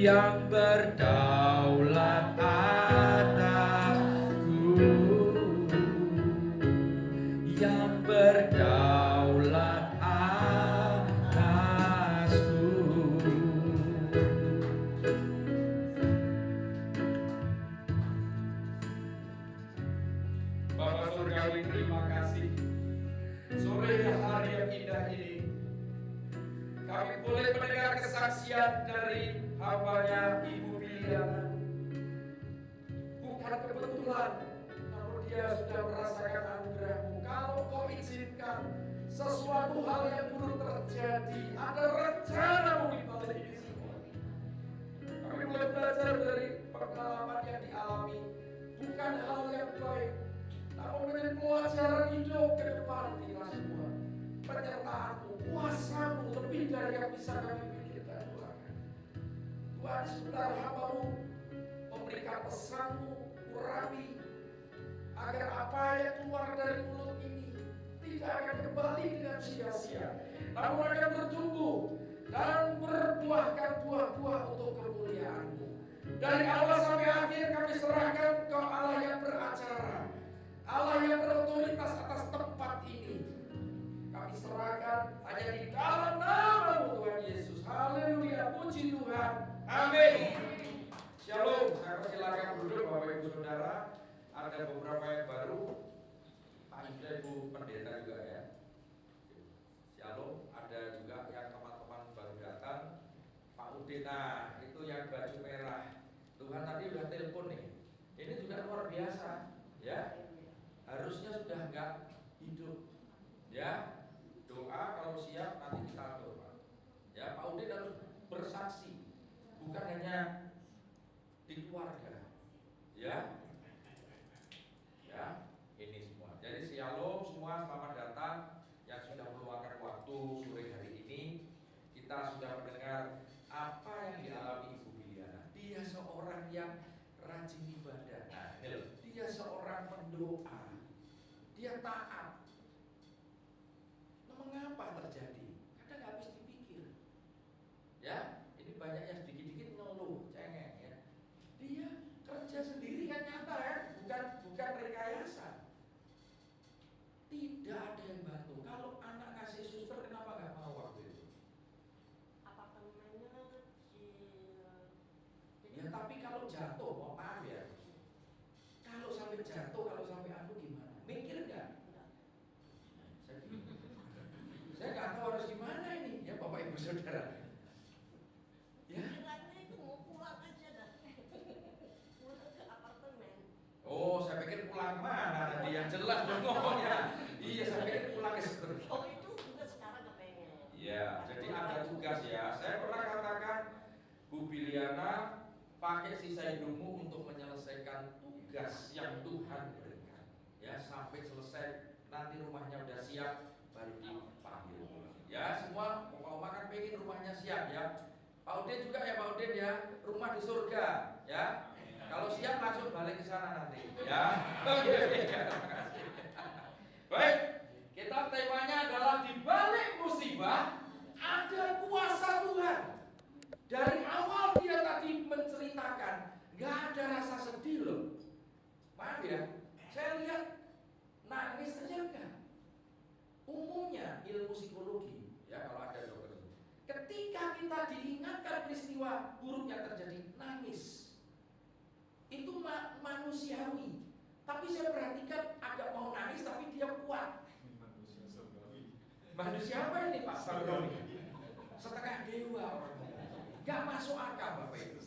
yang berdaulat atasku, yang berdaulat atasku. Bapa Surgawi, terima kasih sore hari yang indah ini kami boleh mendengar kesaksian dari hamba-Nya Ibu Biliana. Bukan kebetulan, namun dia sudah merasakan anugerah-Mu. Kalau Kau izinkan sesuatu hal yang buruk terjadi, ada rencana-Mu di balik ini semua. Kami boleh belajar dari pengalaman yang dialami, bukan hal yang baik, namun menjadi pelajaran hidup ke depan kita semua. Penyertaan-Mu, kuasa-Mu lebih dari yang bisa kami pikirkan, Tuhan. Tuhan, sebentar hamba-Mu memberikan pesan-Mu, urapi agar apa yang keluar dari mulut ini tidak akan kembali dengan sia-sia, namun akan bertumbuh dan berbuahkan buah-buah untuk kemuliaan-Mu. Dari awal sampai akhir kami serahkan ke Allah yang beracara, Allah yang berotoritas atas tempat ini. Kami serahkan hanya di dalam nama-Mu Tuhan Yesus. Haleluya, puji Tuhan. Amin. Shalom, saya persilakan duduk Bapak Ibu Saudara. Ada beberapa yang baru. Pak Yuda, Ibu Pendeta juga ya. Shalom, ada juga yang teman-teman baru datang. Pak Udin, nah itu yang baju merah. Tuhan tadi udah telepon nih. Ini juga luar biasa, ya. Harusnya sudah enggak hidup, ya. Doa kalau siap nanti kita atur, Pak. Ya, Pak Udin harus bersaksi, bukan hanya di keluarga, ya. Ya, ini semua. Jadi shalom semua, selamat datang yang sudah meluangkan waktu sore hari ini. Kita sudah mendengar apa yang dialami Ibu Biliana. Dia seorang yang rajin ibadah. Nah, dia seorang pendoa. Dia taat. Nah, mengapa terjadi? Kadang habis dipikir. Ya, ini banyak yang sedikit-sedikit ngeluh, cengeng ya. Dia kerja sendiri kan nyata ya, bukan rekayasa. Tidak ada yang bantu. Kalau anak kasih suster, kenapa nggak mau waktu itu? Apartemennya kecil. Ya tapi kalau jatuh, mohon maaf ya. Kalau sampai jatuh, kalau sampai anu gimana? Mikir nggak? Saya nggak tahu harus gimana ini, ya Bapak Ibu Saudara. Ya. Kiranya itu mau pulang aja dah. Pulang ke apartemen. Oh, saya pikir pulang mana? Nanti yang jelas dong ngomongnya. Iya, saya pikir pulang ke surga. Oh itu juga sekarang kepengen. Ya, jadi ada tugas ya. Saya pernah katakan, Bu Biliana, pakai sisa hidupmu untuk menyelesaikan tugas yang Tuhan berikan. Ya, sampai selesai. Nanti rumahnya udah siap, baru dipanggil. Ya, semua Oma kan pengen rumahnya siap ya. Pak Udin juga ya Pak Udin ya, rumah di surga ya. Kalau siap langsung balik ke sana nanti ya. Oke, terima kasih. Baik, kita temanya adalah di balik musibah ada kuasa Tuhan. Dari awal dia tadi menceritakan nggak ada rasa sedih loh. Maaf ya, saya lihat nangis aja enggak. Umumnya ilmu psikologi ya, kalau ada dokter, ketika kita diingatkan peristiwa buruk yang terjadi, nangis itu manusiawi. Tapi saya perhatikan agak mau nangis tapi dia kuat. Manusia apa ini Pak Sabroni? Setengah dewa orang. Gak masuk akal Bapak Ibu.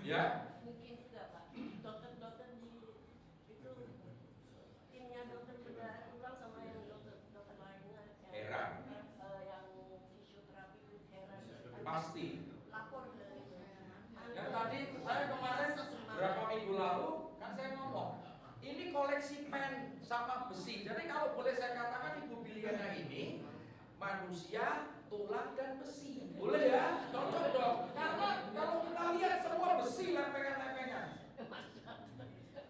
Ya. Mungkin juga Pak. Dokter-dokter di itu timnya dokter bedah tulang sama yang dokter lainnya. Heran. Yang fisioterapi itu heran. Pasti. Lapor dari itu. Ya tadi saya kemarin berapa minggu lalu kan saya ngomong, ini koleksi pen sama besi. Jadi kalau boleh saya katakan Ibu Biliana ini manusia, tulang dan besi. Boleh ya? Cocok dong. Karena kalau kita lihat semua besi lempengan-lempengan.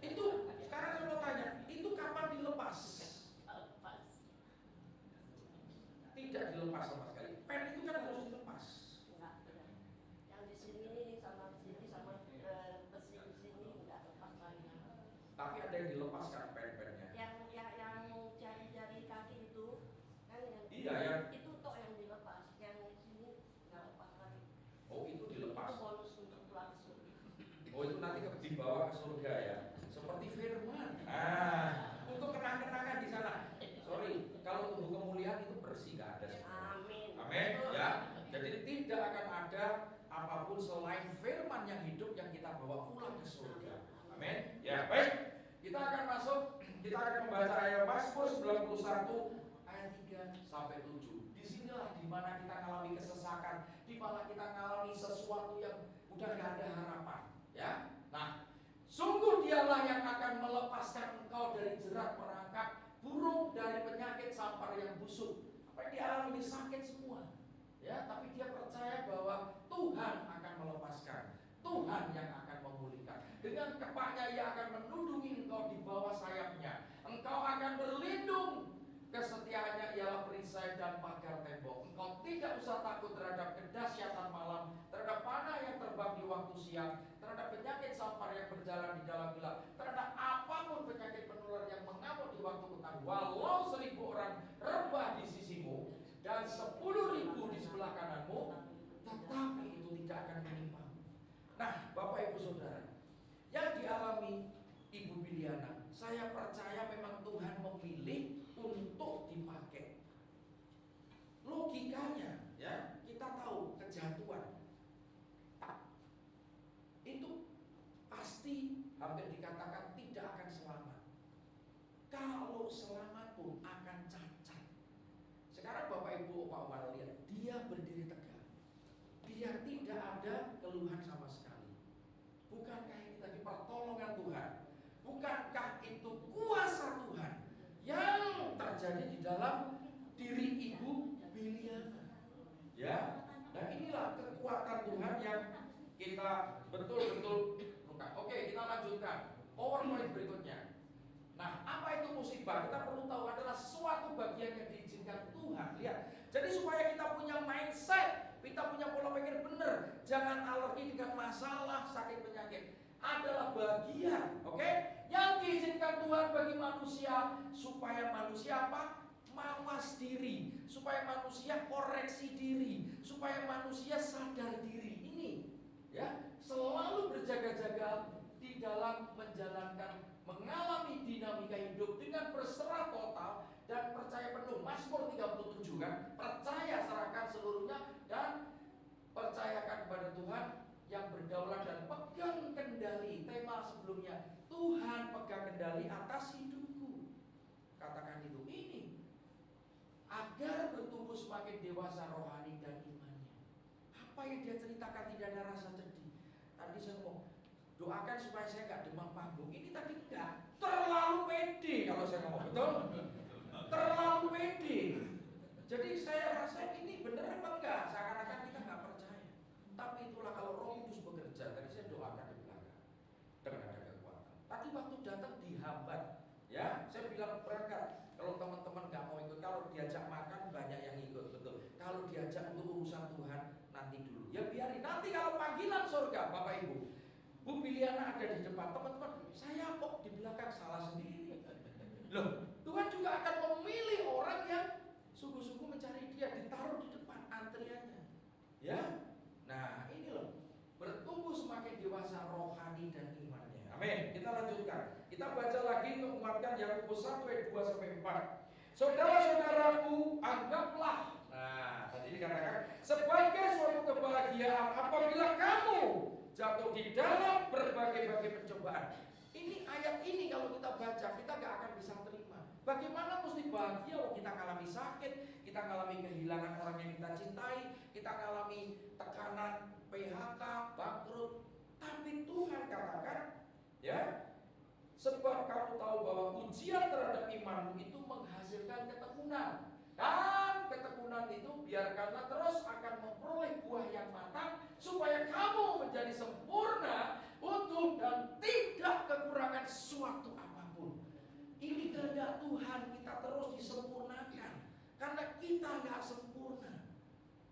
Itu sekarang saya mau tanya, itu kapan dilepas? Tidak dilepas sama sekali. Pen itu kan harus dilepas. Enggak, yang di sini sama di sini apapun selain firman yang hidup yang kita bawa pulang ke surga. Amin. Ya, baik. Kita akan membaca ayat Mazmur 91 ayat 3 sampai 7. Disinilah dimana kita mengalami kesesakan, dimana kita mengalami sesuatu yang udah gak ada harapan. Ya, nah, sungguh dialah yang akan melepaskan engkau dari jerat merangkap, burung dari penyakit sampar yang busuk. Apa yang dialami ini sakit semua. Ya, tapi dia percaya bahwa Tuhan akan melepaskan, Tuhan yang akan memulihkan. Dengan kepaknya ia akan menundungi engkau di bawah sayapnya. Engkau akan berlindung. Kesetiaannya ialah perisai dan pagar tembok. Engkau tidak usah takut terhadap kedahsyatan malam, terhadap panah yang terbang di waktu siang, terhadap penyakit sampar yang berjalan di dalam gelap, terhadap apapun penyakit penular yang mengamuk di waktu petang. Walau 1000 orang rebah di sisimu dan 10.000 di sebelah kananmu, tetapi itu tidak akan menimpamu. Nah, Bapak Ibu Saudara, yang dialami Ibu Biliana, saya percaya memang Tuhan memilih untuk dipakai. Logikanya, ya, kita tahu kejatuhan itu pasti hampir dikatakan tidak akan selamat. Kalau selamat pun akan cacat. Sekarang Bapak Ibu Pak Umar lihat, dia berdiri tegak. Dia tidak ada keluhan sama sekali. Bukankah ini tadi pertolongan Tuhan? Bukankah itu kuasa Tuhan yang terjadi di dalam diri Ibu Biliana? Ya, dan inilah kekuatan Tuhan yang kita betul-betul buka. Oke, kita lanjutkan. PowerPoint berikutnya. Nah, apa itu musibah? Kita perlu tahu adalah suatu bagian yang diizinkan Tuhan. Lihat, jadi supaya kita punya mindset, kita punya pola pikir benar, jangan alergi dengan masalah sakit penyakit. Adalah bagian, oke? Yang diizinkan Tuhan bagi manusia supaya manusia apa? Mawas diri, supaya manusia koreksi diri, supaya manusia sadar diri. Ini, ya, selalu berjaga-jaga di dalam mengalami dinamika hidup dengan berserah total dan percaya penuh. Mazmur 37 kan, percaya serahkan seluruhnya dan percayakan kepada Tuhan yang berdaulat dan pegang kendali. Tema sebelumnya, Tuhan pegang kendali atas hidupku. Katakan itu. Ini agar bertumbuh semakin dewasa rohani dan imannya. Apa yang dia ceritakan tidak ada rasa sedih. Tadi saya ngomong, doakan supaya saya nggak demam panggung. Ini tadi enggak, terlalu pede kalau saya ngomong, betul? Terlalu pede. Jadi saya rasa ini benar apa enggak? Seakan-akan kita nggak percaya. Tapi itulah kalau Roh Kudus bekerja. Tadi saya doakan di belakang dengan ada kekuatan. Tadi waktu datang dihambat, ya. Saya bilang berangkat. Kalau teman-teman nggak mau ikut, kalau diajak makan banyak yang ikut, betul. Kalau diajak untuk urusan Tuhan nanti dulu. Ya biarin. Nanti kalau panggilan surga, Bapak Ibu, Bu Biliana ada di depan, teman-teman, saya kok di belakang salah sendiri. Loh, Tuhan juga akan memilih orang yang sungguh-sungguh mencari dia, ditaruh di depan antriannya. Ya, nah ini loh, bertumbuh semakin dewasa rohani dan imannya. Amin. Kita lanjutkan. Kita baca lagi untuk menguatkan Yakobus 1 ayat 2 sampai 4. Saudara-saudaraku, anggaplah. Nah, tadi dikatakan sebagai suatu kebahagiaan apabila kamu jatuh di dalam berbagai-bagai pencobaan. Ini ayat ini kalau kita baca, kita gak akan bisa terima. Bagaimana mesti bahagia kalau kita mengalami sakit, kita mengalami kehilangan orang yang kita cintai, kita mengalami tekanan PHK, bangkrut. Tapi Tuhan katakan, ya, sebab kamu tahu bahwa ujian terhadap imanmu itu menghasilkan ketekunan. Dan ketekunan itu biarkanlah terus akan memperoleh buah yang matang, supaya kamu menjadi sempurna, utuh dan tidak kekurangan suatu apapun. Ini kehendak Tuhan, kita terus disempurnakan, karena kita nggak sempurna.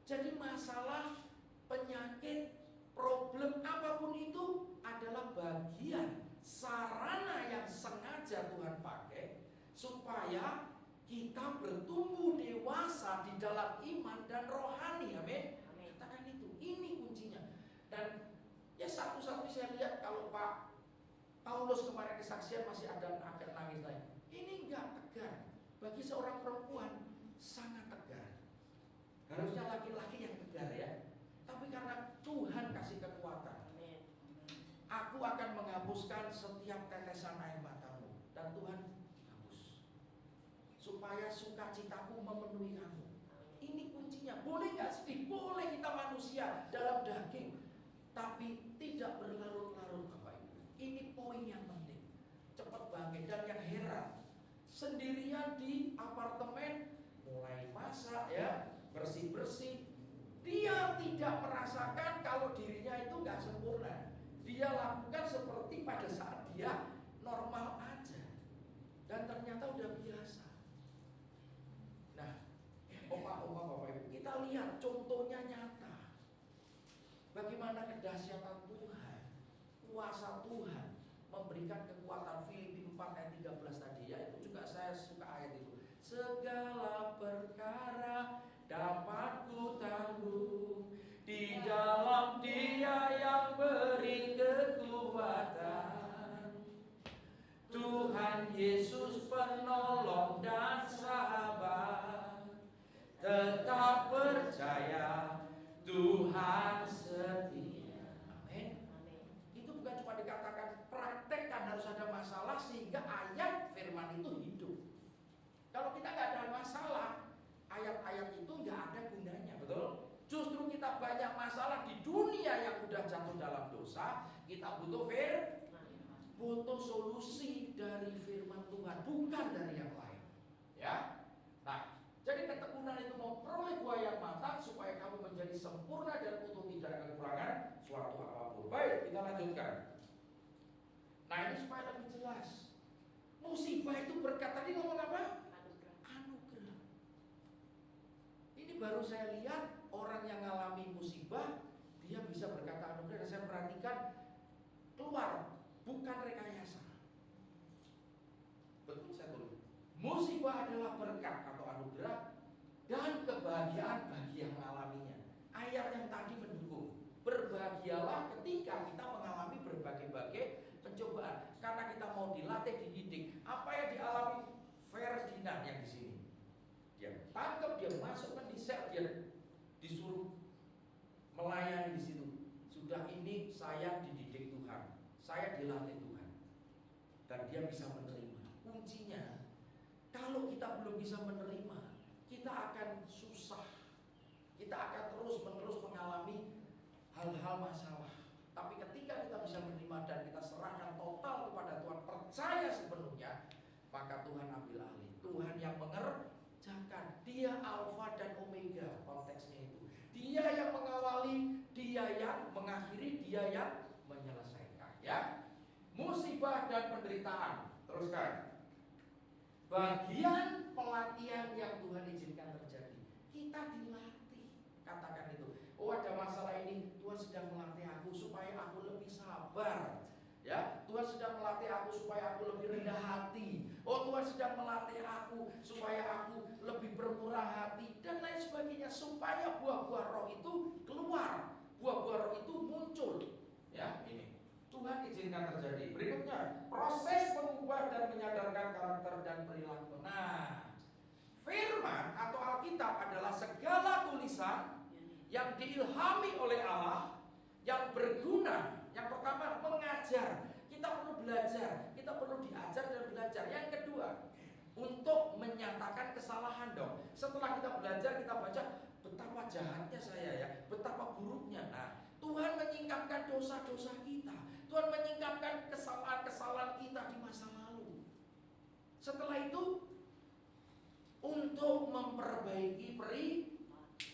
Jadi masalah, penyakit, problem apapun itu adalah bagian sarana yang sengaja Tuhan pakai supaya kita bertumbuh dewasa di dalam iman dan rohani. Amin. Katakan itu. Ini kuncinya. Dan ya satu-satu saya lihat kalau Pak Paulus kemarin kesaksian masih ada agak nangis lagi. Ini enggak tegar. Bagi seorang perempuan sangat tegar. Harusnya laki-laki yang tegar, ya. Tapi karena Tuhan kasih kekuatan. Amin. Aku akan menghapuskan setiap tetesan air matamu. Dan Tuhan hapus, supaya sukacitaku memenuhi kamu. Ini kuncinya. Boleh gak sedih? Boleh, kita manusia dalam daging, tapi tidak berlarut-larut, Bapak Ibu. Ini poin yang penting. Cepat bangkit. Dan yang heran, sendirian di apartemen, mulai masak ya, bersih-bersih, dia tidak merasakan kalau dirinya itu gak sempurna. Dia lakukan seperti pada saat dia normal aja, dan ternyata udah biasa. Nah, Bapak Ibu, kita lihat contohnya nyata. Bagaimana kedahsyatan Tuhan, kuasa Tuhan memberikan kekuatan. Filipi 4 ayat 13 tadi ya, itu juga saya suka ayat itu. Segala perkara dapat ku tanggung di dalam Dia yang beri kekuatan. Tuhan Yesus penolong dan sahabat, tetap percaya Tuhan setia. Amin. Itu bukan cuma dikatakan, praktekkan, harus ada masalah sehingga ayat firman itu hidup. Kalau kita nggak ada masalah, ayat-ayat itu nggak ada gunanya, betul? Justru kita banyak masalah di dunia yang udah jatuh dalam dosa. Kita butuh solusi dari firman Tuhan, bukan dari yang lain. Ya, nah, jadi ketekunan itu memperoleh buah yang matang supaya kamu menjadi sempurna dan utuh, tidak kekurangan suatu apapun. Baik, kita lanjutkan. Nah, ini supaya lebih jelas. Musibah itu berkat, tadi ngomong apa? Anugerah. Ini baru saya lihat orang yang mengalami musibah, dia bisa berkata anugerah. Dan saya perhatikan keluar, bukan rekayasa. Betul, saya tulis. Musibah adalah berkat atau anugerah dan kebahagiaan bagi yang mengalaminya. Ayat yang tadi mendukung. Berbahagialah ketika kita mengalami berbagai-bagai pencobaan, karena kita mau dilatih, dididik. Apa yang dialami Ferdinand yang di sini? Dia tangkap, dia masukkan di sel, dia disuruh melayani di situ. Sudah ini saya dididik Tuhan, saya dilatih Tuhan, dan dia bisa menerima. Kuncinya, kalau kita belum bisa menerima, kita akan susah. Kita akan terus-menerus mengalami hal-hal masalah. Tapi ketika kita bisa menerima dan kita serahkan total kepada Tuhan, percaya sepenuhnya, maka Tuhan ambil alih. Tuhan yang mengerjakan. Dia Alfa dan Omega, konteksnya itu. Dia yang mengawali, dia yang mengakhiri, dia yang menyelesaikan. Ya, musibah dan penderitaan. Teruskan. Bagian pelatihan yang Tuhan izinkan terjadi, kita dilatih. Katakan itu. Oh, ada masalah ini, Tuhan sedang melatih aku supaya aku lebih sabar. Ya, Tuhan sedang melatih aku supaya aku lebih rendah hati. Oh, Tuhan sedang melatih aku supaya aku lebih bermurah hati dan lain sebagainya, supaya buah-buah roh itu keluar, buah-buah roh itu muncul. Ya, ini Tuhan izinkan terjadi. Berikutnya, proses mengubah dan menyadarkan karakter dan perilaku. Nah, firman atau Alkitab adalah segala tulisan yang diilhami oleh Allah, yang berguna. Yang pertama, mengajar. Kita perlu belajar, kita perlu diajar dan belajar. Yang kedua, untuk menyatakan kesalahan dong. Setelah kita belajar, kita baca betapa jahatnya saya ya, betapa buruknya. Nah, Tuhan menyingkapkan dosa-dosa kita. Tuhan menyingkapkan kesalahan-kesalahan kita di masa lalu. Setelah itu, untuk memperbaiki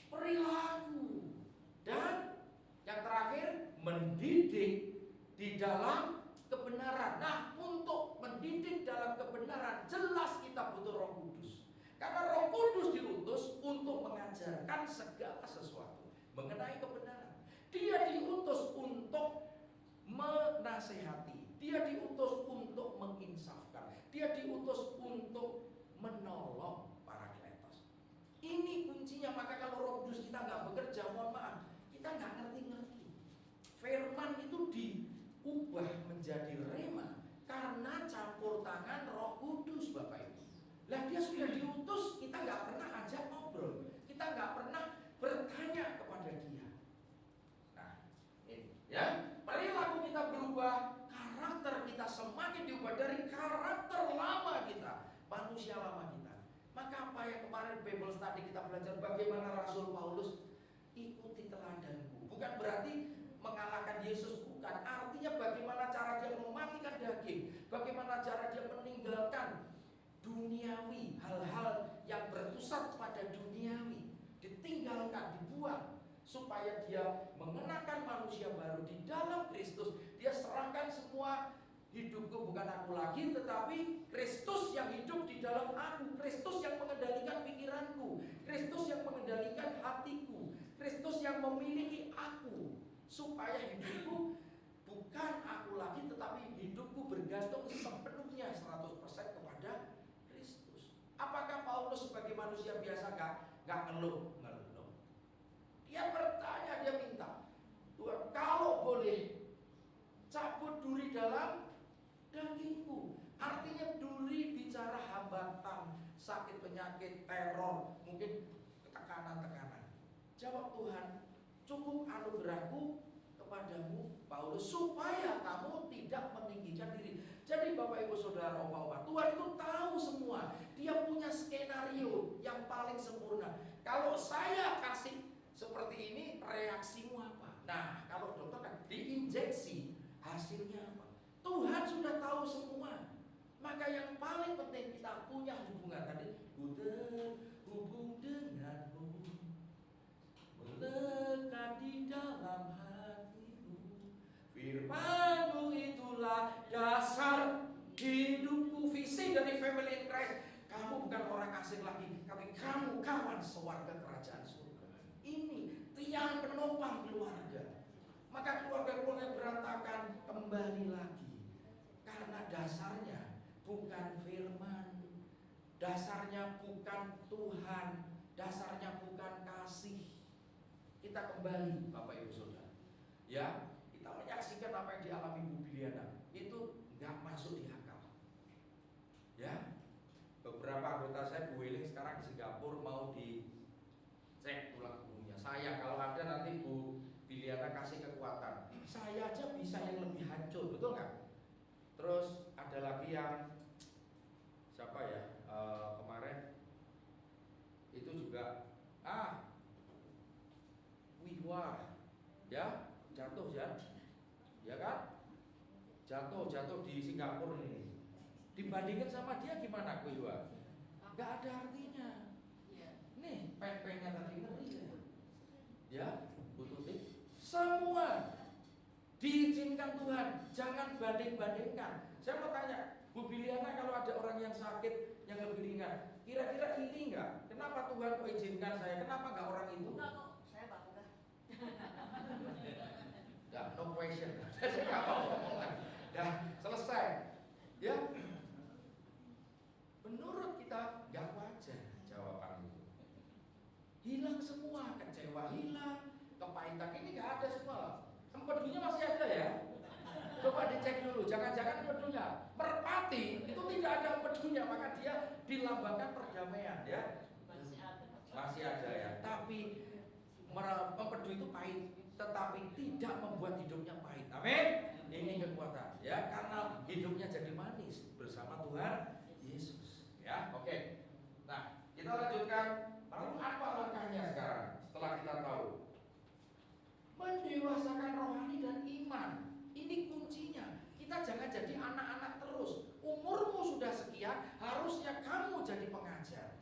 perilaku. Dan yang terakhir, mendidik di dalam kebenaran. Nah, untuk mendidik dalam kebenaran, jelas kita butuh Roh Kudus. Karena Roh Kudus diutus untuk mengajarkan segala sesuatu mengenai kebenaran. Dia diutus untuk menasehati, dia diutus untuk menginsafkan, dia diutus untuk menolong para kletos. Ini kuncinya. Maka kalau Roh Kudus kita nggak bekerja, mohon maaf, kita nggak ngerti-ngerti. Firman itu diubah menjadi rema karena campur tangan Roh Kudus, Bapak Ibu. Lah, dia sudah diutus, kita nggak pernah ajak ngobrol, kita nggak pernah bertanya kepada dia. kita belajar bagaimana Rasul Paulus ikuti teladanku. Bukan berarti mengalahkan Yesus, bukan. Artinya bagaimana cara dia mematikan daging, bagaimana cara dia meninggalkan duniawi, hal-hal yang berpusat pada duniawi, ditinggalkan, dibuang, supaya dia mengenakan manusia baru di dalam Kristus. Dia serahkan semua, hidupku bukan aku lagi, tetapi Kristus yang hidup di dalam aku, Kristus yang mengendalikan pikiranku, Kristus yang mengendalikan hatiku, Kristus yang memiliki aku, supaya hidupku bukan aku lagi, tetapi hidupku bergantung sepenuhnya 100% kepada Kristus. Apakah Paulus sebagai manusia biasa nggak ngeluh? Dia bertanya, dia minta, Tuhan kalau boleh cabut duri dalam dagingku. Artinya duri bicara hambatan, sakit, penyakit, teror, mungkin tekanan-tekanan. Jawab Tuhan, cukup anugerahku kepadamu Paulus, supaya kamu tidak meninggikan diri. Jadi Bapak Ibu Saudara, Oma-oma, Tuhan itu tahu semua. Dia punya skenario yang paling sempurna. Kalau saya kasih seperti ini, reaksimu apa? Nah, kalau dokter kan diinjeksi, hasilnya apa? Tuhan sudah tahu semua. Maka yang paling penting kita punya hubungan. Tadi, ku terhubung denganmu, melekat di dalam hatimu. Firman-Mu itulah dasar hidupku. Visi dari Family in Christ, kamu bukan orang asing lagi, tapi kamu kawan sewarga kerajaan surga. Ini tiang penopang keluarga. Maka keluarga-keluarga berantakan kembali lagi, karena dasarnya bukan firman, dasarnya bukan Tuhan, dasarnya bukan kasih. Kita kembali Bapak Ibu Saudara, ya, kita menyaksikan apa yang dialami Bu Biliana, itu nggak masuk di akal. Ya, beberapa anggota saya, Bu Weling sekarang di Singapura, mau dicek tulang punggung. Saya kalau ada nanti Bu Biliana kasih kekuatan. Saya aja bisa yang lebih hancur, betul nggak? Terus ada lagi yang siapa ya, kemarin itu juga Wihwa, ya jatuh ya kan? Jatuh di Singapura ini. Dibandingkan sama dia gimana Wihwa? Nggak ada artinya. Nih pen-pennya tadi ngeri ya, butuh semua diizinkan Tuhan, jangan banding-bandingkan. Saya mau tanya, Bu Biliana, kalau ada orang yang sakit yang lebih ringan, kira-kira ini enggak? Kenapa Tuhan kok izinkan saya? Kenapa enggak orang itu? Enggak kok, saya bangga. Enggak, no question. Saya enggak mau ngomong. Dah selesai. Ya. Menurut kita enggak wajar jawaban itu. Hilang semua, kecewa hilang, kepahitan ini enggak ada semua. Empedunya masih ada ya. Coba dicek dulu, jangan-jangan empedunya merpati itu tidak ada empedunya, maka dia dilambangkan perdamaian ya. Masih ada ya. Tapi empedu itu pahit, tetapi tidak membuat hidupnya pahit. Amin. Ini kekuatan ya, karena hidupnya jadi manis bersama Tuhan Yesus. Ya, oke. Nah, kita lanjutkan. Lalu apa langkahnya sekarang? Setelah kita tahu, mendewasakan rohani dan iman. Ini kuncinya. Kita jangan jadi anak-anak terus. Umurmu sudah sekian, harusnya kamu jadi pengajar,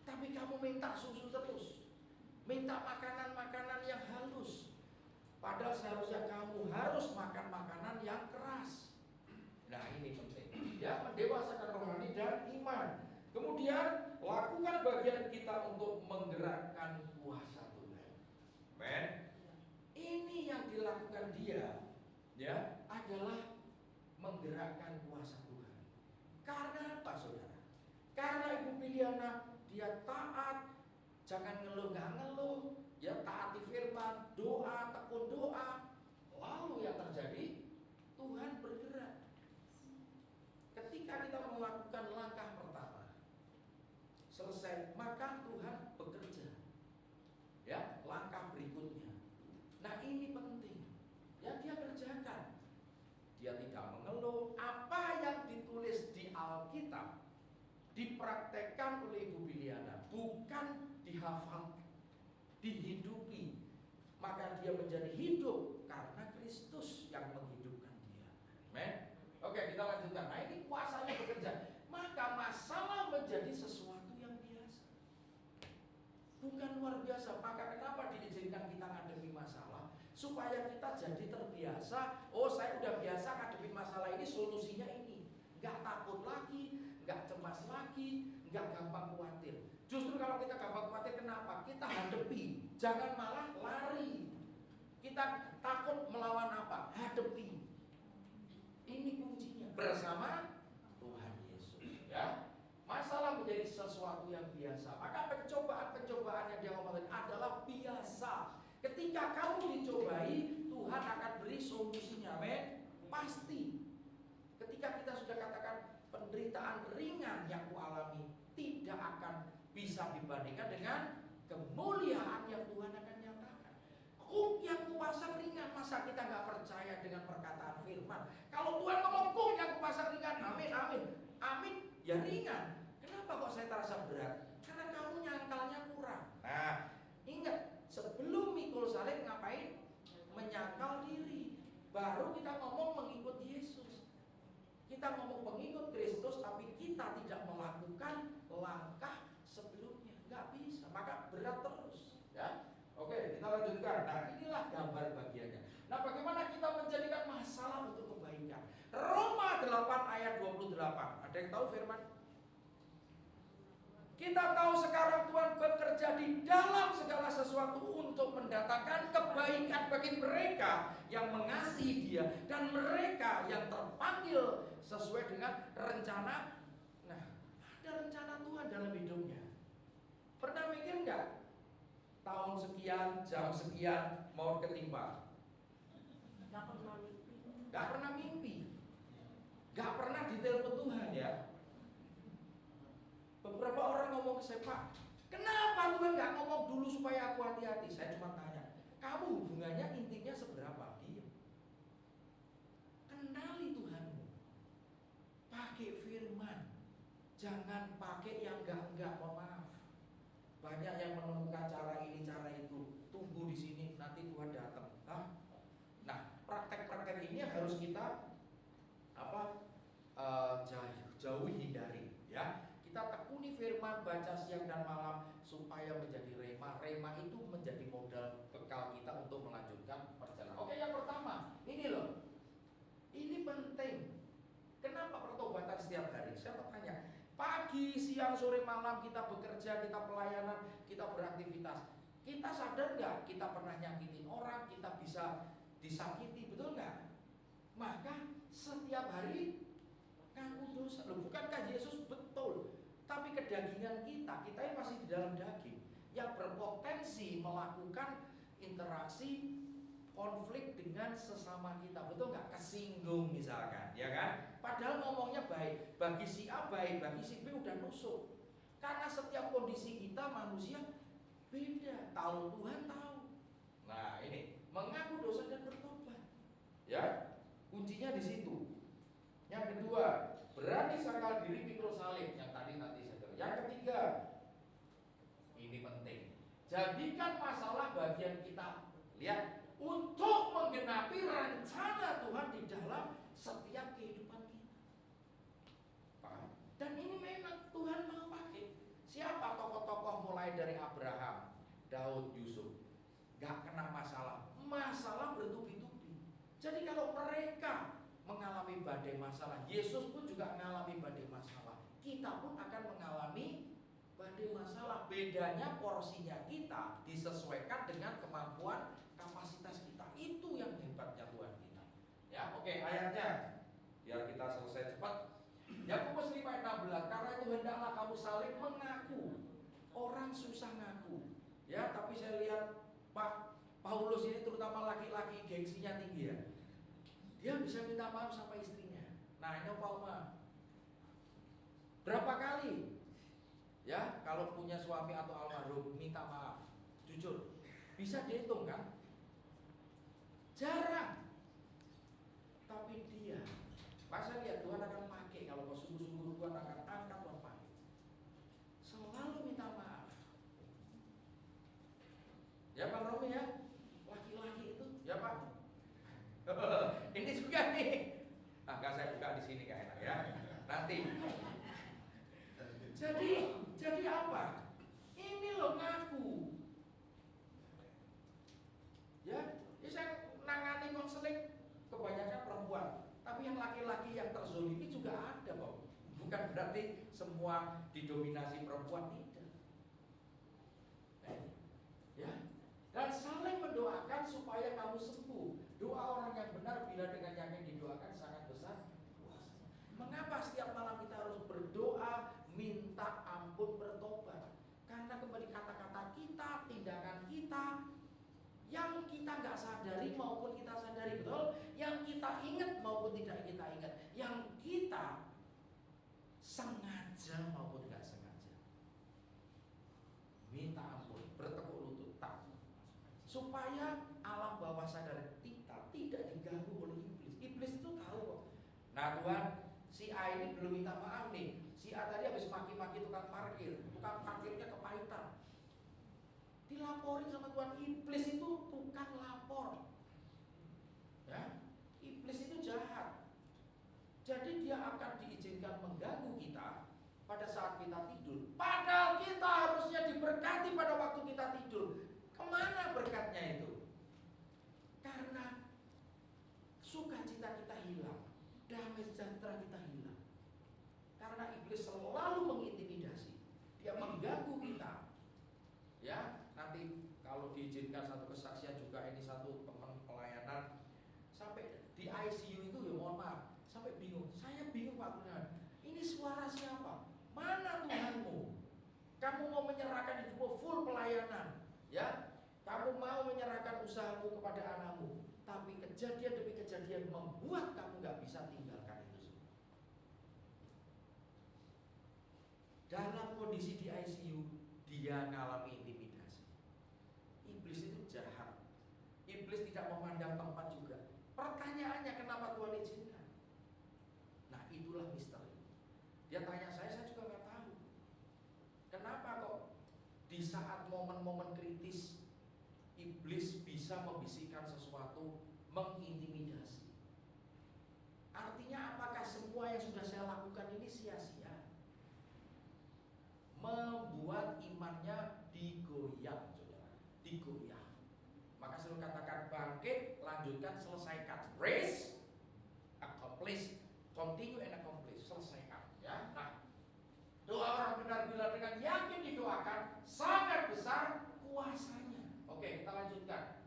tapi kamu minta susu terus, minta makanan-makanan yang halus, padahal seharusnya kamu harus makan makanan yang keras. Nah ini penting ya, mendewasakan rohani dan iman. Kemudian lakukan bagian kita untuk menggerakkan kuasa Tuhan. Amen. Ini yang dilakukan dia, ya, adalah menggerakkan kuasa Tuhan. Karena apa, saudara? Karena Ibu Biliana dia taat, jangan ngeluh nggak ngeluh, ya taati firman, doa, tekun doa. Lalu yang terjadi, Tuhan bergerak. Ketika kita melakukan langkah pertama, selesai, maka Tuhan bekerja. Ya, langkah berikutnya. Nah ini penting. Ya dia kerjakan. Dia tidak mengeluh. Apa yang ditulis di Alkitab dipraktekkan oleh Ibu Biliana, bukan dihafal, dihidupi. Maka dia menjadi hidup karena Kristus yang menghidupkan dia. Amen. Oke, kita lanjutkan. Nah, ini kuasanya bekerja. Maka masalah menjadi sesuatu yang biasa, bukan luar biasa. Maka kenapa diizinkan kita ngadepi masalah? Supaya kita jadi terbiasa. Oh, saya udah biasa ngadepi masalah ini, solusinya ini. Gak takut lagi, gak cemas lagi, gak gampang khawatir. Justru kalau kita gampang khawatir, kenapa? Kita hadapi, jangan malah lari. Kita takut melawan apa? Hadapi. Ini kuncinya, bersama Tuhan Yesus, ya. Masalah menjadi sesuatu yang biasa. Maka pencobaan-pencobaan yang dia ngomongin adalah biasa. Ketika kamu dicobai, Tuhan akan beri solusinya, men. Pasti. Ketika kita sudah katakan penderitaan ringan yang kualami tidak akan bisa dibandingkan dengan kemuliaan yang Tuhan akan nyatakan. Yang kupasang ringan, masa kita nggak percaya dengan perkataan firman? Kalau Tuhan ngomong yang kupasang ringan, amin, amin, amin, ya ringan. Kenapa kok saya terasa berat? Karena kamu nyangkalnya kurang. Nah, ingat, sebelum mikul salib ngapain? Menyangkal diri. Baru kita ngomong mengikut Yesus. Kita ngomong pengikut Kristus, tapi kita tidak melakukan langkah sebelumnya. Nggak bisa, maka berat terus, ya. Oke, kita lanjutkan. Nah, inilah gambar bagiannya. Nah, bagaimana kita menjadikan masalah untuk kebaikan? Roma 8 ayat 28. Ada yang tahu firman? Kita tahu sekarang Tuhan bekerja di dalam segala sesuatu untuk mendatangkan kebaikan bagi mereka yang mengasihi Dia dan mereka yang terpanggil sesuai dengan rencana. Nah, ada rencana Tuhan dalam hidupnya. Pernah mikir nggak? Tahun sekian, jam sekian mau ketimpa? Gak pernah mimpi. Gak pernah mimpi. Gak pernah ditelepon Tuhan, ya. Beberapa orang ngomong ke saya, Pak, kenapa Tuhan gak ngomong dulu supaya aku hati-hati? Saya cuma tanya, kamu hubungannya intinya seberapa? Diam. Kenali Tuhanmu. Pakai firman. Jangan pakai yang enggak, mohon maaf. Banyak yang menemukan cara ini, cara itu. Tunggu di sini, nanti Tuhan datang. Nah, praktek-praktek ini harus kita jauhi, hindari, ya. Kita tekuni firman, baca siang dan malam supaya menjadi rema. Rema itu menjadi modal bekal kita untuk melanjutkan perjalanan. Oke, yang pertama, ini loh. Ini penting. Kenapa pertobatan setiap hari? Saya bertanya, pagi, siang, sore, malam kita bekerja, kita pelayanan, kita beraktivitas. Kita sadar nggak kita pernah nyakitin orang, kita bisa disakiti, betul nggak? Maka setiap hari ngaku dosa. Loh, bukankah Yesus betul? Tapi kedagingan kita ini masih di dalam daging yang berpotensi melakukan interaksi konflik dengan sesama kita, betul nggak? Kesinggung misalkan, ya kan? Padahal ngomongnya baik, bagi si A baik, bagi si B udah nusuk. Karena setiap kondisi kita manusia beda, tahu Tuhan tahu. Nah, ini mengaku dosa dan bertobat, ya, kuncinya di situ. Yang kedua, berani sangkal diri pikul salib, yang tadi nanti saya bilang. Yang ketiga, ini penting, jadikan masalah bagian kita. Lihat, untuk menggenapi rencana Tuhan di dalam setiap kehidupan kita. Paham? Dan ini memang Tuhan mau pakai. Siapa tokoh-tokoh mulai dari Abraham, Daud, Yusuf, gak kena masalah. Masalah bertubi-tubi. Jadi kalau mereka mengalami badai masalah, Yesus pun juga mengalami badai masalah. Kita pun akan mengalami badai masalah. Bedanya porsinya kita disesuaikan dengan kemampuan kapasitas kita. Itu yang hebatnya Tuhan kita. Ya, oke, ayatnya biar kita selesai cepat. Yakobus 5:16, karena itu hendaklah kamu saling mengaku. Orang susah ngaku. Ya, tapi saya lihat Pak Paulus ini terutama laki-laki gengsinya tinggi, ya. Dia bisa minta maaf sama istrinya. Nah, ini Pak Uma. Berapa kali? Ya, kalau punya suami atau almarhum minta maaf, jujur, bisa dihitung kan? Jarang. Tapi dia, masa lihat Tuhan akan pakai, kalau kau sungguh-sungguh Tuhan akan angkat lepas. Bang Romi ya, laki-laki itu, ya Pak. Ini juga nih. Enggak, saya buka di sini gak enak ya. Nanti. Jadi apa? Ini loh ngaku. Ya, saya nangani konseling kebanyakan perempuan, tapi yang laki-laki yang terzolimi juga ada kok. Bukan berarti semua didominasi perempuan, tidak. Ya, dan saling mendoakan supaya kamu sembuh. Doa orang yang benar bila dengan yakin didoakan sangat besar kuasanya. Mengapa setiap malam kita harus berdoa, minta ampun, bertobat? Karena kembali kata-kata kita, tindakan kita, yang kita nggak sadari maupun kita sadari betul, yang kita ingat maupun tidak kita ingat, yang kita sengaja maupun nggak sengaja. Minta ampun, bertekuk lutut, tak, supaya alam bawah sadar kita tidak diganggu oleh iblis. Iblis itu tahu kok. Nah Tuhan, si A ini belum minta maaf nih. Si A tadi habis maki-maki tukang parkirnya kepahitan. Dilaporin sama Tuhan. Iblis itu tukang lapor. Ya, iblis itu jahat. Jadi dia akan diizinkan mengganggu kita pada saat kita tidur. Padahal kita harusnya diberkati pada waktu kita tidur. Kemana berkatnya itu? Karena sukacita kita hilang, damai sejahtera kita hilang. Karena iblis selalu mengintimidasi, dia mengganggu kita. Ya, nanti kalau diizinkan satu kesaksian juga, ini satu teman pelayanan sampai di ICU itu, ya mohon maaf, sampai bingung. Saya bingung Pak Tuhan, ini suara siapa? Mana Tuhanmu? Kamu mau menyerahkan hidupmu full pelayanan, ya? Kamu mau menyerahkan usahamu kepada anakmu, tapi kejadian demi kejadian membuat kamu gak bisa tinggalkan itu semua. Dalam kondisi di ICU, dia mengalami intimidasi. Iblis itu jahat. Iblis tidak memandang tempat juga. Pertanyaannya, kenapa Tuhan izinkan? Nah, itulah misteri. Dia tanya saya juga gak tahu. Kenapa kok di saat momen-momen kritis iblis bisa membisikkan sesuatu, mengintimidasi? Artinya apakah semua yang sudah saya lakukan ini sia-sia? Membuat imannya digoyang, saudara. Digoyang. Maka selalu katakan bangkit, lanjutkan, selesaikan. Raise, accomplish, continue and accomplish. Selesaikan, ya. Nah, doa orang benar bila dengan yakin didoakan sangat besar kuasanya. Oke, kita lanjutkan.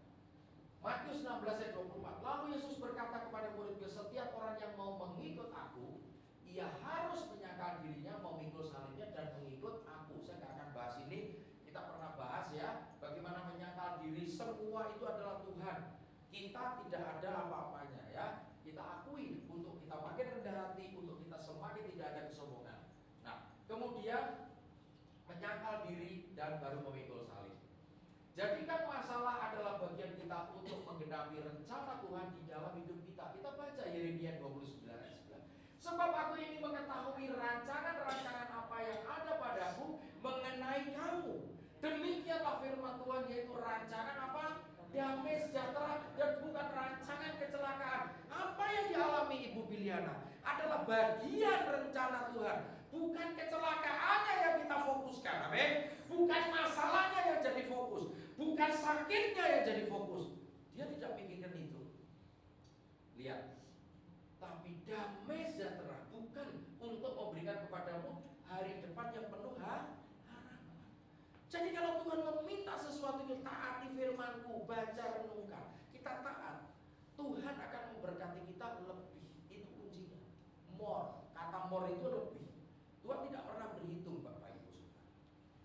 Matius 16 ayat 24. Lalu Yesus berkata kepada murid-Nya, setiap orang yang mau mengikut aku, ia harus menyangkal dirinya, memikul salibnya dan mengikut aku. Saya nggak akan bahas ini. Kita pernah bahas ya, bagaimana menyangkal diri. Semua itu adalah Tuhan. Kita tidak ada apa-apanya ya. Kita akui untuk kita makin rendah hati, untuk kita semakin tidak ada kesombongan. Nah, kemudian menyangkal diri dan baru memikul salib. Jadi kan masalah adalah bagian kita untuk menggenapi rencana Tuhan di dalam hidup kita. Kita baca Yeremia 29 ayat 9. Sebab aku ini mengetahui rancangan-rancangan apa yang ada padaku mengenai kamu. Demikianlah firman Tuhan, yaitu rancangan apa? Damai sejahtera dan bukan rancangan kecelakaan. Apa yang dialami Ibu Biliana adalah bagian rencana Tuhan, bukan kecelakaannya yang kita fokuskan. Amin. Bukan masalahnya yang jadi fokus, bukan sakitnya yang jadi fokus. Dia tidak pikirkan itu. Lihat, tapi damai sejahtera bukan untuk memberikan kepadamu hari depan yang penuh harapan. Jadi kalau Tuhan meminta sesuatu, kita taati firman-Ku, baca, renungkan, kita taat, Tuhan akan memberkati kita lebih. Itu kuncinya. More, kata more itu lebih. Tuhan tidak pernah berhitung, Bapak Ibu Saudara.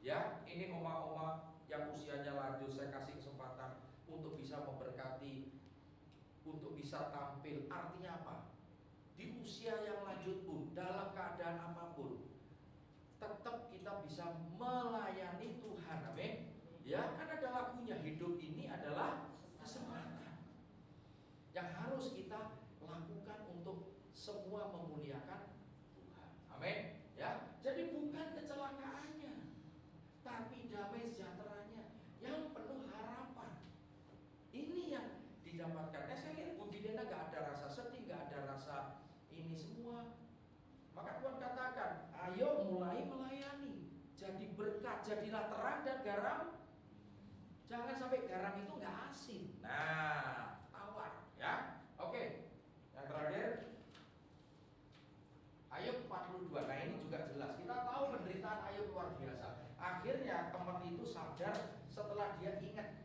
Ya, ini oma-oma yang usianya lanjut, saya kasih kesempatan untuk bisa memberkati, untuk bisa tampil. Artinya apa? Di usia yang lanjut pun, dalam keadaan apapun, tetap kita bisa melayani Tuhan. Amin. Ya, kan ada lagunya, hidup ini adalah kesempatan yang harus kita lakukan untuk semua memuliakan Tuhan. Amin. Ya, jadi bukan kecelakaannya, tapi damai sejahteranya yang penuh harapan. didapatkan. Saya lihat Bu Bidena gak ada rasa sedih, gak ada rasa ini semua. Maka Tuhan katakan, ayo mulai melayani, jadi berkat, jadilah terang dan garam. Jangan sampai garam itu gak asin. Nah, tawar ya. Oke, yang terakhir Ayub 42. Nah ini juga jelas. Kita tahu penderitaan Ayub luar biasa. Akhirnya teman itu sadar setelah dia ingat.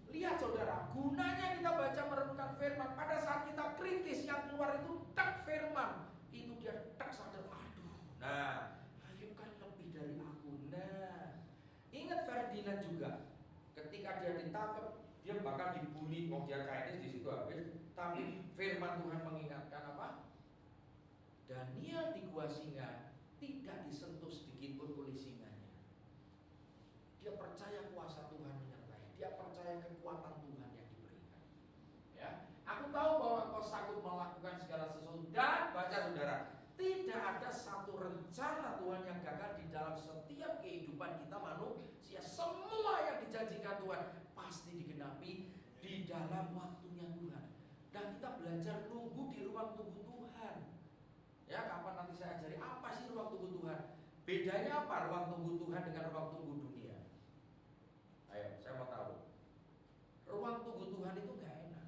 Lihat saudara, gunanya kita baca merenungkan firman. Pada saat kita kritis, yang keluar itu tak firman. Itu dia tak sadar, aduh. Nah, Ayub kan lebih dari aku. Nah, ingat Ferdinand juga. Ketika dia ditangkap, dia bakal dibully. Mau dia Chinese di situ habis. Tapi firman Tuhan mengingatkan apa? Daniel di gua singa tidak disentuh sedikit pun oleh singanya. Dia percaya kuasa Tuhan menyertai. Dia percaya kekuatan Tuhan yang diberikan. Ya, aku tahu bahwa engkau sanggup melakukan segala sesuatu. Dan baca saudara, tidak ada satu rencana Tuhan yang gagal di dalam setiap kehidupan kita manusia. Semua yang dijanjikan Tuhan pasti digenapi di dalam waktunya Tuhan. Dan kita belajar nunggu di ruang tunggu Tuhan. Ya, kapan nanti saya ajari apa sih ruang tunggu Tuhan? Bedanya apa ruang tunggu Tuhan dengan ruang tunggu dunia? Ayo, saya mau tahu. Ruang tunggu Tuhan itu gak enak.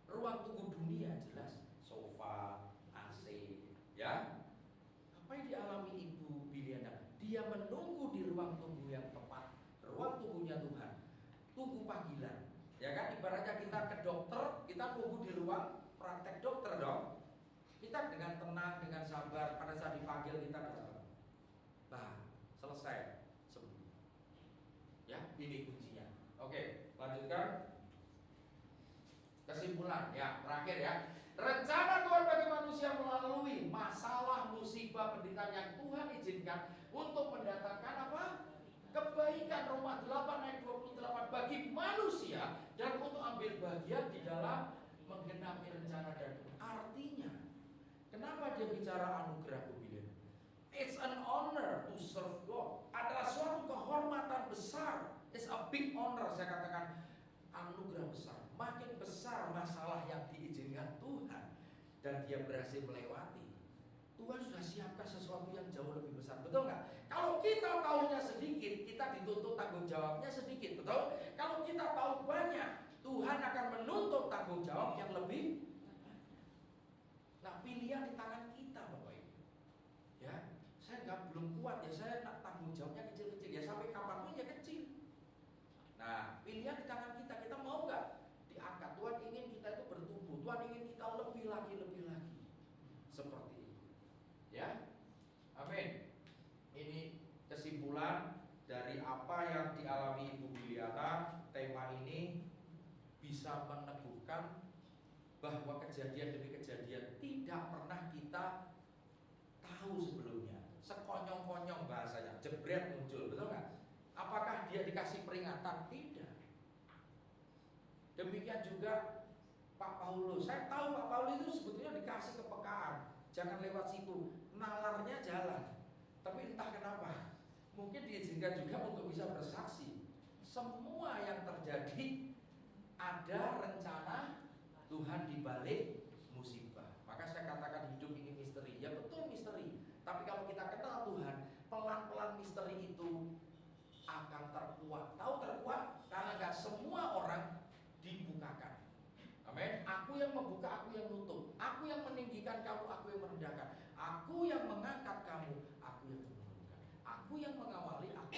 Ruang tunggu dunia jelas sofa, AC, ya. Apa yang dialami Ibu Biliana? Dia menunggu di ruang tunggu yang tepat. Ruang tunggunya Tuhan. Tunggu panggilan. Ya kan, ibaratnya kita ke dokter, kita tunggu di ruang praktek dokter dong. Kita dengan tenang, dengan sabar, pada saat dipanggil kita datang. Nah, selesai, sembuh. Ya, ini kuncinya. Oke, lanjutkan. Kesimpulan, ya, terakhir ya. Rencana Tuhan bagi manusia melalui masalah, musibah, penderitaan yang Tuhan izinkan untuk mendatangkan apa? Kebaikan. Roma 8 ayat 28 bagi manusia dan untuk ambil bagian di dalam menggenapi rencana dan Tuhan. Artinya, kenapa dia bicara anugerah kebidian? It's an honor to serve God. Adalah suatu kehormatan besar. It's a big honor, saya katakan anugerah besar. Makin besar masalah yang diizinkan Tuhan dan dia berhasil melewati, Tuhan sudah siapkan sesuatu yang jauh lebih besar. Betul nggak? Kalau kita tahunya sedikit, kita dituntut tanggung jawabnya sedikit. Betul? Kalau kita tahu banyak, Tuhan akan menuntut tanggung jawab yang lebih. Nah, pilihan di tangan kita, Bapak Ibu. Ya, saya belum kuat ya, saya nak tanggung jawabnya kecil-kecil ya, sampai kapanpun ya kecil. Nah, pilihan di tangan kita. Kita mau nggak diangkat? Tuhan ingin kita itu bertumbuh. Tuhan ingin kita lebih lagi. Seperti itu. Ya, amin. Ini kesimpulan dari apa yang dialami Ibu Biliana. Tema ini bisa meneguhkan bahwa kejadian demi kejadian tidak pernah kita tahu sebelumnya. Sekonyong-konyong bahasanya, jebret muncul, betul nggak? Apakah dia dikasih peringatan? Tidak. Demikian juga Pak Paulus. Saya tahu Pak Paulus itu sebetulnya dikasih kepekaan. Jangan lewat situ, nalarnya jalan. Tapi entah kenapa, mungkin diizinkan juga untuk bisa bersaksi. Semua yang terjadi ada rencana Tuhan di balik musibah. Maka saya katakan hidup ini misteri. Ya betul misteri. Tapi kalau kita kenal Tuhan, pelan-pelan misteri itu akan terkuat. Tahu terkuat? Karena gak semua orang dibukakan. Amin. Aku yang membuka, aku yang nutup. Aku yang meninggikan kamu, aku yang merendahkan. Aku yang mengangkat kamu, aku yang menurunkan. Aku yang mengawali, aku